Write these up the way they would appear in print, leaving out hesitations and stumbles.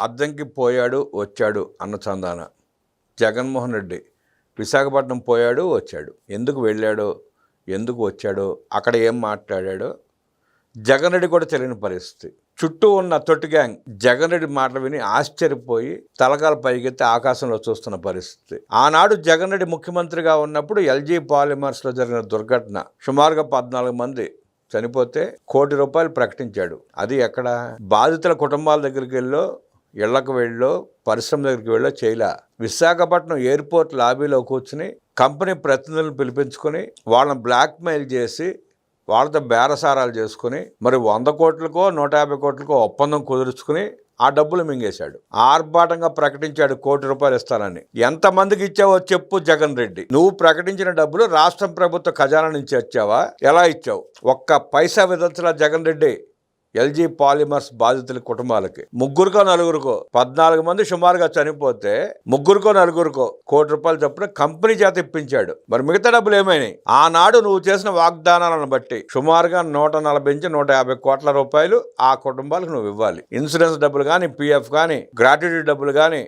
అద్దంకి పోయాడు వచ్చాడు అన్న చందాన జగన్మోహన్ రెడ్డి విశాఖపట్నం పోయాడు వచ్చాడు. ఎందుకు వెళ్ళాడో ఎందుకు వచ్చాడో అక్కడ ఏం మాట్లాడాడో జగన్ రెడ్డి కూడా తెలియని పరిస్థితి. చుట్టూ ఉన్న తొట్టి గ్యాంగ్ జగన్ రెడ్డి మాటలు విని ఆశ్చర్యపోయి తలకాల పైకెత్తి ఆకాశంలో చూస్తున్న పరిస్థితి. ఆనాడు జగన్ రెడ్డి ముఖ్యమంత్రిగా ఉన్నప్పుడు ఎల్జీ పాలిమర్స్లో జరిగిన దుర్ఘటన సుమారుగా 14 మంది చనిపోతే ₹1 కోటి ప్రకటించాడు. అది ఎక్కడ? బాధితుల కుటుంబాల దగ్గరికి వెళ్ళో, ఇళ్లకు వెళ్ళో, పరిశ్రమ దగ్గరికి వెళ్ళో చేయలా. విశాఖపట్నం ఎయిర్పోర్ట్ లాబీలో కూర్చుని కంపెనీ ప్రతినిధులను పిలిపించుకొని వాళ్ళని బ్లాక్మెయిల్ చేసి వాళ్ళతో బేరసారాలు చేసుకుని మరి 100 కోట్లకో 150 కోట్లకో ఒప్పందం కుదుర్చుకుని ఆ డబ్బులు మింగేశాడు. ఆర్భాటంగా ప్రకటించాడు ₹1 కోటి ఇస్తానని. ఎంతమందికి ఇచ్చావో చెప్పు జగన్ రెడ్డి. నువ్వు ప్రకటించిన డబ్బులు రాష్ట్ర ప్రభుత్వ ఖజానా నుంచి వచ్చావా? ఎలా ఇచ్చావు? ఒక్క పైసా విదల్చలా జగన్ రెడ్డి ఎల్జీ పాలిమర్స్ బాధితుల కుటుంబాలకి. 3కో 4కో 14 మంది సుమారుగా చనిపోతే 3కో 4కో ₹1 కోటి చొప్పున కంపెనీ చేత ఇప్పించాడు. మరి మిగతా డబ్బులు ఏమైనాయి? ఆనాడు నువ్వు చేసిన వాగ్దానాలను బట్టి సుమారుగా 140 నుంచి 150 కోట్ల రూపాయలు ఆ కుటుంబాలకు నువ్వు ఇవ్వాలి. ఇన్సూరెన్స్ డబ్బులు కానీ, పిఎఫ్ కానీ, గ్రాట్యుటీ డబ్బులు కానీ,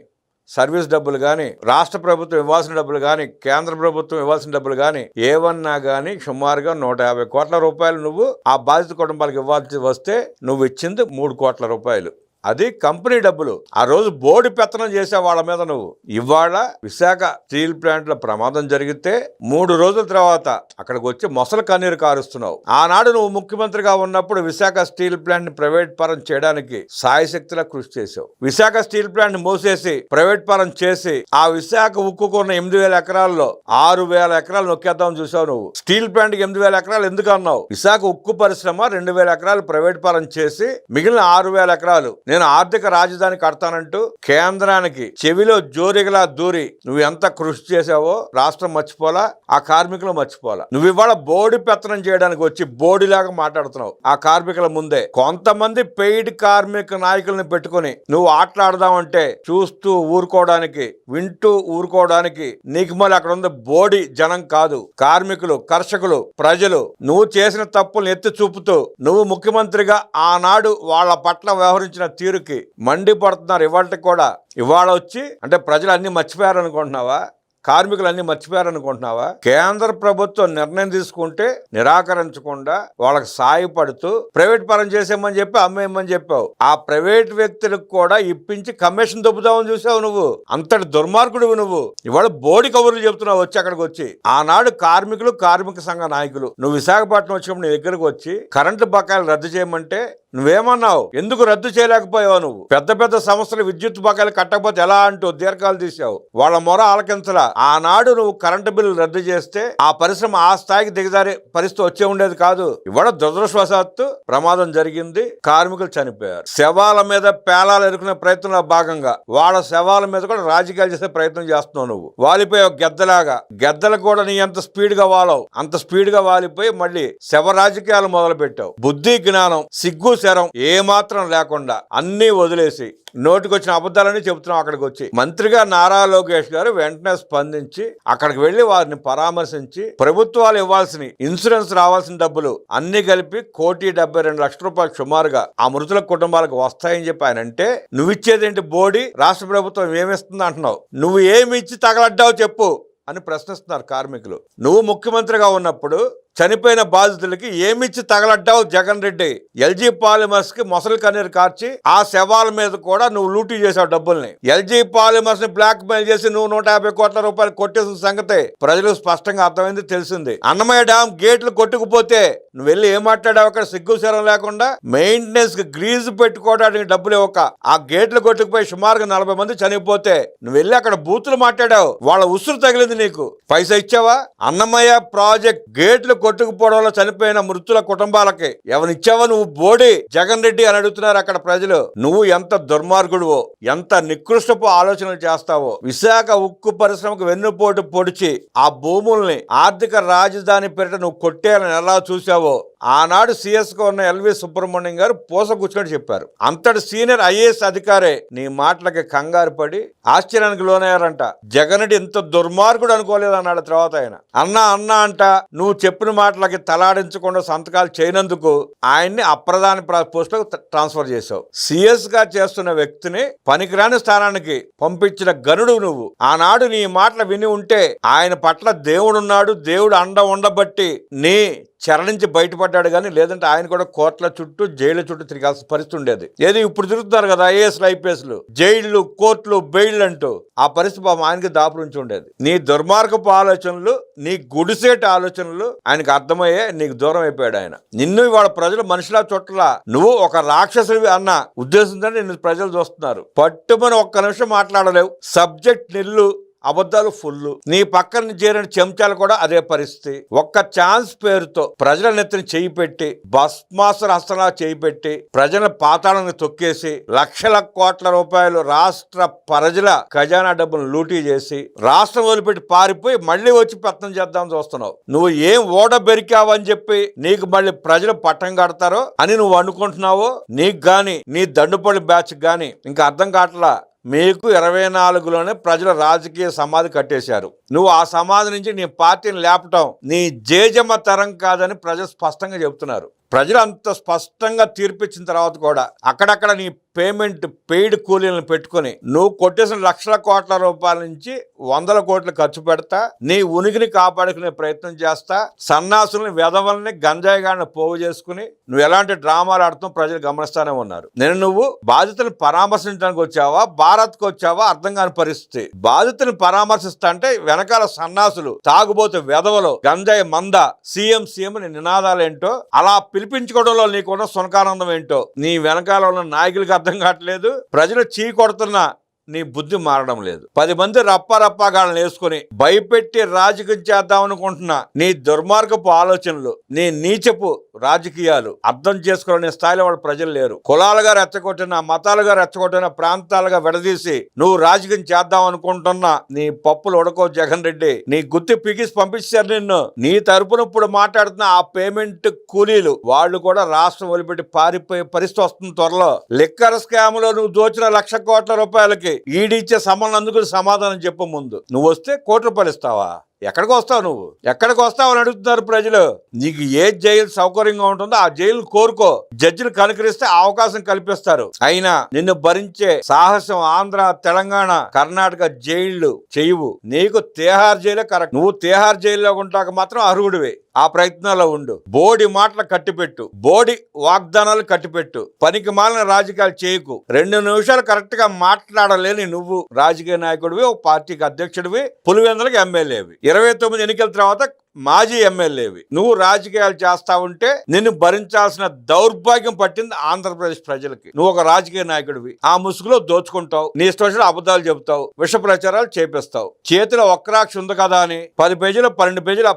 సర్వీస్ డబ్బులు కానీ, రాష్ట్ర ప్రభుత్వం ఇవ్వాల్సిన డబ్బులు కానీ, కేంద్ర ప్రభుత్వం ఇవ్వాల్సిన డబ్బులు కానీ ఏవన్నా కానీ సుమారుగా 150 కోట్ల రూపాయలు నువ్వు ఆ బాధిత కుటుంబాలకు ఇవ్వాల్సి వస్తే నువ్వు ఇచ్చింది ₹3 కోట్ల. అది కంపెనీ డబ్బులు. ఆ రోజు బోర్డు పెత్తనం చేసే వాళ్ళ మీద నువ్వు. ఇవాళ విశాఖ స్టీల్ ప్లాంట్లో ప్రమాదం జరిగితే 3 రోజుల తర్వాత అక్కడికి వచ్చి మొసలు కన్నీరు కారుస్తున్నావు. ఆనాడు నువ్వు ముఖ్యమంత్రిగా ఉన్నప్పుడు విశాఖ స్టీల్ ప్లాంట్ ని ప్రైవేట్ పరం చేయడానికి సాయశక్తిలా కృషి చేసావు. విశాఖ స్టీల్ ప్లాంట్ ని మూసేసి ప్రైవేట్ పరం చేసి ఆ విశాఖ ఉక్కుకున్న 8,000 ఎకరాల్లో 6,000 ఎకరాలు నొక్కేద్దామని చూసావు నువ్వు. స్టీల్ ప్లాంట్ కి 8,000 ఎకరాలు ఎందుకు అన్నావు? విశాఖ ఉక్కు పరిశ్రమ 2,000 ఎకరాలు ప్రైవేట్ పరం చేసి మిగిలిన 6,000 ఎకరాలు నేను ఆర్థిక రాజధాని కడతానంటూ కేంద్రానికి చెవిలో జోరిగలా దూరి నువ్వు ఎంత కృషి చేసావో రాష్ట్రం మర్చిపోలా, ఆ కార్మికులు మర్చిపోలా. నువ్వు ఇవాళ బోర్డు పెత్తనం చేయడానికి వచ్చి బోర్డులాగా మాట్లాడుతున్నావు. ఆ కార్మికుల ముందే కొంతమంది పెయిడ్ కార్మిక నాయకుల్ని పెట్టుకుని నువ్వు ఆటలాడదామంటే చూస్తూ ఊరుకోవడానికి, వింటూ ఊరుకోవడానికి నీకు మళ్ళీ అక్కడ ఉంది బోడి జనం కాదు, కార్మికులు, కర్షకులు, ప్రజలు. నువ్వు చేసిన తప్పుల్ని ఎత్తి చూపుతూ నువ్వు ముఖ్యమంత్రిగా ఆనాడు వాళ్ళ పట్ల వ్యవహరించిన తీరుకి మండిపడుతున్నారు. ఇవాళకి కూడా ఇవాళ వచ్చి అంటే ప్రజలు అన్ని మర్చిపోయారనుకుంటున్నావా? కార్మికులు అన్ని మర్చిపోయారనుకుంటున్నావా? కేంద్ర ప్రభుత్వం నిర్ణయం తీసుకుంటే నిరాకరించకుండా వాళ్ళకి సాయపడుతూ ప్రైవేట్ పరం చేసేమని చెప్పి అమ్మేయమని చెప్పావు. ఆ ప్రైవేట్ వ్యక్తులకు కూడా ఇప్పించి కమిషన్ దొబ్బుదామని చూసావు నువ్వు. అంతటి దుర్మార్గుడు నువ్వు. ఇవాళ బోడి కబుర్లు చెప్తున్నావు వచ్చి అక్కడికి వచ్చి. ఆనాడు కార్మికులు, కార్మిక సంఘ నాయకులు నువ్వు విశాఖపట్నం వచ్చినప్పుడు నీ దగ్గరకు వచ్చి కరెంటు బకాయిలు రద్దు చేయమంటే నువ్వేమన్నావు? ఎందుకు రద్దు చేయలేకపోయావు? నువ్వు పెద్ద పెద్ద సంస్థలు విద్యుత్ బకాయిలు కట్టకపోతే ఎలా అంటూ దీర్ఘాలు తీసావు. వాళ్ళ మొర ఆలకించలా. ఆనాడు నువ్వు కరెంటు బిల్లు రద్దు చేస్తే ఆ పరిశ్రమ ఆ స్థాయికి దిగజారే పరిస్థితి వచ్చే ఉండేది కాదు. ఇవాళ దురదృష్టవశాత్తు ప్రమాదం జరిగింది, కార్మికులు చనిపోయారు. శవాల మీద పేలాలు ఎరుకునే ప్రయత్నంలో భాగంగా వాళ్ళ శవాల మీద కూడా రాజకీయాలు చేసే ప్రయత్నం చేస్తున్నావు నువ్వు. వాలిపోయావు గెద్దలాగా. గెద్దలు కూడా నీ ఎంత స్పీడ్ గా వాలవు అంత స్పీడ్ గా వాలిపోయి మళ్ళీ శవ రాజకీయాలు మొదలు పెట్టావు. బుద్ధి, జ్ఞానం, సిగ్గు, శరం ఏమాత్రం లేకుండా అన్నీ వదిలేసి నోటికొచ్చిన అబద్ధాలని చెబుతున్నాం. అక్కడికి వచ్చి మంత్రిగా నారా లోకేష్ గారు వెంటనే స్పందించి అక్కడికి వెళ్లి వారిని పరామర్శించి ప్రభుత్వాలు ఇవ్వాల్సిన ఇన్సూరెన్స్ రావాల్సిన డబ్బులు అన్ని కలిపి ₹1,72,00,000 సుమారుగా ఆ మృతుల కుటుంబాలకు వస్తాయని చెప్పి ఆయన అంటే నువ్వు ఇచ్చేదేంటి బోడి? రాష్ట్ర ప్రభుత్వం ఏమిస్తుంది అంటున్నావు. నువ్వు ఏమి ఇచ్చి తగలడ్డావు చెప్పు అని ప్రశ్నిస్తున్నారు కార్మికులు. నువ్వు ముఖ్యమంత్రిగా ఉన్నప్పుడు చనిపోయిన బాధితులకి ఏమిచ్చి తగలడ్డావు జగన్ రెడ్డి? ఎల్జీ పాలిమర్స్ కి మొసలి కన్నీరు కార్చి ఆ శవాల మీద కూడా నువ్వు లూటీ చేసావు డబ్బుల్ని. ఎల్జీ పాలిమర్స్ ని బ్లాక్ మెయిల్ చేసి నువ్వు ₹150 కోట్ల కొట్టేసిన సంగతి ప్రజలకు స్పష్టంగా అర్థమైంది, తెలిసింది. అన్నమయ్య డ్యామ్ గేట్లు కొట్టుకుపోతే నువ్వు వెళ్ళి ఏం మాట్లాడావు? అక్కడ సిగ్గు శరం లేకుండా మెయింటెనెన్స్ కి గ్రీజు పెట్టుకోవడానికి డబ్బులు ఇవ్వక ఆ గేట్లు కొట్టుకుపోయి సుమారుగా 40 మంది చనిపోతే నువ్వు వెళ్ళి అక్కడ బూతులు మాట్లాడావు. వాళ్ళ ఉసురు తగిలింది నీకు. పైసా ఇచ్చావా? అన్నమయ్య ప్రాజెక్ట్ గేట్లు కొట్టుకుపోవడంలో చనిపోయిన మృతుల కుటుంబాలకి ఎవరిచ్చావా నువ్వు బోడి జగన్ రెడ్డి అని అడుగుతున్నారు అక్కడ ప్రజలు. నువ్వు ఎంత దుర్మార్గుడువో, ఎంత నికృష్టపు ఆలోచనలు చేస్తావో. విశాఖ ఉక్కు పరిశ్రమకు వెన్నుపోటు పొడిచి ఆ భూముల్ని ఆర్థిక రాజధాని పేరిట నువ్వు కొట్టేయాలని ఎలా చూసావో ఆనాడు సిఎస్గా ఉన్న ఎల్వి సుబ్రహ్మణ్యం గారు పూస కూర్చున్నట్టు చెప్పారు. అంతటి సీనియర్ ఐఏఎస్ అధికారే నీ మాటలకి కంగారు పడి ఆశ్చర్యానికి లోనయ్యారంట. జగన్ రెడ్డి ఇంత దుర్మార్గుడు అనుకోలేదు అన్నాడు. తర్వాత ఆయన అన్నా అంట నువ్వు చెప్పిన మాటలకి తలాడించకుండా సంతకాలు చేయనందుకు ఆయన్ని అప్రధాన పోస్టులకు ట్రాన్స్ఫర్ చేశావు. సిఎస్ గా చేస్తున్న వ్యక్తిని పనికిరాని స్థానానికి పంపించిన గనుడు నువ్వు. ఆనాడు నీ మాటలు విని ఉంటే ఆయన పట్ల దేవుడున్నాడు, దేవుడు అండ ఉండబట్టి నీ చెర నుంచి బయటపడ్డాడు, కానీ లేదంటే ఆయన కూడా కోర్టుల చుట్టూ జైళ్ళ చుట్టూ తిరగాల్సిన పరిస్థితి ఉండేది. ఏది ఇప్పుడు తిరుగుతున్నారు కదా ఐఏఎస్లు ఐపీఎస్లు, జైళ్లు కోర్టులు బెయిల్ అంటూ, ఆ పరిస్థితి పాపం ఆయనకి దాపు నుంచి ఉండేది. నీ దుర్మార్గపు ఆలోచనలు, నీ గుడిసేట ఆలోచనలు ఆయనకు అర్థమయ్యే నీకు దూరం అయిపోయాడు ఆయన. నిన్ను ఇవాళ ప్రజలు మనిషిలా చుట్టలా, నువ్వు ఒక రాక్షసుడివి అన్న ఉద్దేశంతో నిన్ను ప్రజలు చూస్తున్నారు. పట్టుమని ఒక్క నిమిషం మాట్లాడలేవు, సబ్జెక్ట్ నిల్లు, అబద్ధాలు ఫుల్లు. నీ పక్కన చేరిన చెంచాలు కూడా అదే పరిస్థితి. ఒక్క ఛాన్స్ పేరుతో ప్రజల నెత్తిని చేయి పెట్టి, భస్మాసుర హస్తలా చేయి పెట్టి ప్రజల పాతాళాన్ని తొక్కేసి లక్షల కోట్ల రూపాయలు రాష్ట్ర ప్రజల ఖజానా డబ్బును లూటీ చేసి రాష్ట్రం వదిలిపెట్టి పారిపోయి మళ్ళీ వచ్చి పెత్తనం చేద్దామని చూస్తున్నావు. నువ్వు ఏం ఓడ బెరికావు అని చెప్పి నీకు మళ్ళీ ప్రజలు పట్టం కడతారో అని నువ్వు అనుకుంటున్నావో, నీకు గాని నీ దండుపల్లి బ్యాచ్ గాని ఇంకా అర్థం కావట్లా. మీకు 24లోనే ప్రజల రాజకీయ సమాధి కట్టేశారు. నువ్వు ఆ సమాధి నుంచి నీ పార్టీని లేపటం నీ జేజమ్మ తరం కాదని ప్రజలు స్పష్టంగా చెబుతున్నారు. ప్రజలు అంత స్పష్టంగా తీర్పిచ్చిన తర్వాత కూడా అక్కడక్కడ నీ పేమెంట్ పెయిడ్ కూలీలను పెట్టుకుని నువ్వు కొట్టేసిన లక్షల కోట్ల రూపాయల నుంచి 100 కోట్లు ఖర్చు పెడతా నీ ఉనికిని కాపాడుకునే ప్రయత్నం చేస్తా, సన్నాసుల్ని వెధవల్ని గంజాయిగాడిని పోగు చేసుకుని నువ్వు ఎలాంటి డ్రామాలు ఆడుతావు ప్రజలు గమనిస్తానే ఉన్నారు. నువ్వు బాధితులను పరామర్శించడానికి వచ్చావా, భారత్కు వచ్చావా అర్థం కాని పరిస్థితి. బాధితులను పరామర్శిస్తా అంటే వెనకాల సన్నాసులు, తాగుబోతు వెధవలు, గంజాయి మంద, సీఎం నీ నినాదాలు ఏంటో, అలా పిలిపించుకోవడంలో నీకున్న సునకానందం ఏంటో నీ వెనకాల ఉన్న నాయకులకి అర్థం కావట్లేదు. ప్రజలు చీకొడుతున్నా నీ బుద్ధి మారడం లేదు. 10 మంది రప్పాగాళ్ళని వేసుకుని భయపెట్టి రాజకీయం చేద్దాం అనుకుంటున్నా నీ దుర్మార్గపు ఆలోచనలు, నీ నీచపు రాజకీయాలు అర్థం చేసుకోవాలనే స్థాయిలో వాళ్ళు ప్రజలు లేరు. కులాలుగా రెచ్చగొట్టిన, మతాలుగా రెచ్చగొట్టిన, ప్రాంతాలుగా విడదీసి నువ్వు రాజకీయం చేద్దాం అనుకుంటున్నా నీ పప్పులు ఉడకో జగన్ రెడ్డి. నీ గుత్తి పీకిసి పంపించారు నిన్ను. నీ తరపున ఇప్పుడు మాట్లాడుతున్న ఆ పేమెంట్ కూలీలు వాళ్ళు కూడా రాష్ట్రం వదిలిపెట్టి పారిపోయే పరిస్థితి వస్తుంది త్వరలో. లిక్కర్ స్కామ్ లో నువ్వు దోచిన 1,00,000 కోట్ల రూపాయలకి ఈడీ ఇచ్చే సమ్మన్ అందుకు సమాధానం చెప్పు. ముందు నువ్వు వస్తే ₹1,00,000 ఇస్తావా? ఎక్కడికి వస్తావు నువ్వు? ఎక్కడికి వస్తావు అని అడుగుతున్నారు ప్రజలు. నీకు ఏ జైలు సౌకర్యంగా ఉంటుందో ఆ జైలు కోరుకో. జడ్జిలు కనుకరిస్తే అవకాశం కల్పిస్తారు. అయినా నిన్ను భరించే సాహసం ఆంధ్ర, తెలంగాణ, కర్ణాటక జైళ్లు చేయవు. నీకు తిహార్ జైలే కరెక్ట్. నువ్వు తిహార్ జైల్లో ఉంటాక మాత్రం అర్హుడివే. ఆ ప్రయత్నాల్లో ఉండు. బోడి మాటలు కట్టిపెట్టు, బోడి వాగ్దానాలు కట్టిపెట్టు, పనికి మాలిన రాజకీయాలు చేయకు. 2 నిమిషాలు కరెక్ట్ గా మాట్లాడలేని నువ్వు రాజకీయ నాయకుడివి, ఒక పార్టీకి అధ్యక్షుడివి, పులివెందులకు ఎమ్మెల్యేవి, 29 ఎన్నికల తర్వాత మాజీ ఎమ్మెల్యేవి. నువ్వు రాజకీయాలు చేస్తా ఉంటే నిన్ను భరించాల్సిన దౌర్భాగ్యం పట్టింది ఆంధ్రప్రదేశ్ ప్రజలకి. నువ్వు ఒక రాజకీయ నాయకుడివి, ఆ ముసుగులో దోచుకుంటావు, నీ ఇష్టం అబద్ధాలు చెబుతావు, విష ప్రచారాలు చేపిస్తావు. చేతిలో ఒక్కరాక్షి ఉంది కదా అని 10 పేజీలు 12 పేజీలు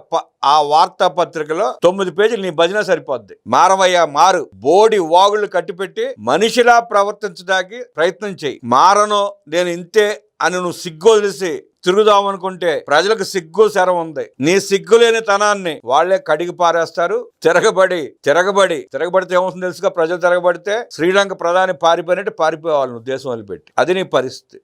ఆ వార్తాపత్రికలో 9 పేజీలు నీ భజన సరిపోద్ది. మారవయ్యా మారు. బోడి వాగుళ్ళు కట్టిపెట్టి మనిషిలా ప్రవర్తించడానికి ప్రయత్నం చేయి. మారను నేను ఇంతే అని నువ్వు సిగ్గొదిలేసి తిరుగుదామనుకుంటే ప్రజలకు సిగ్గు శరం ఉంది. నీ సిగ్గులేని తనాన్ని వాళ్లే కడిగి పారేస్తారు. తిరగబడితే ఏమవుతుంది తెలుసుగా? ప్రజలు తిరగబడితే శ్రీలంక ప్రధాని పారిపోయినట్టు పారిపోవాలి నువ్వు దేశం వదిలిపెట్టి. అది నీ పరిస్థితి.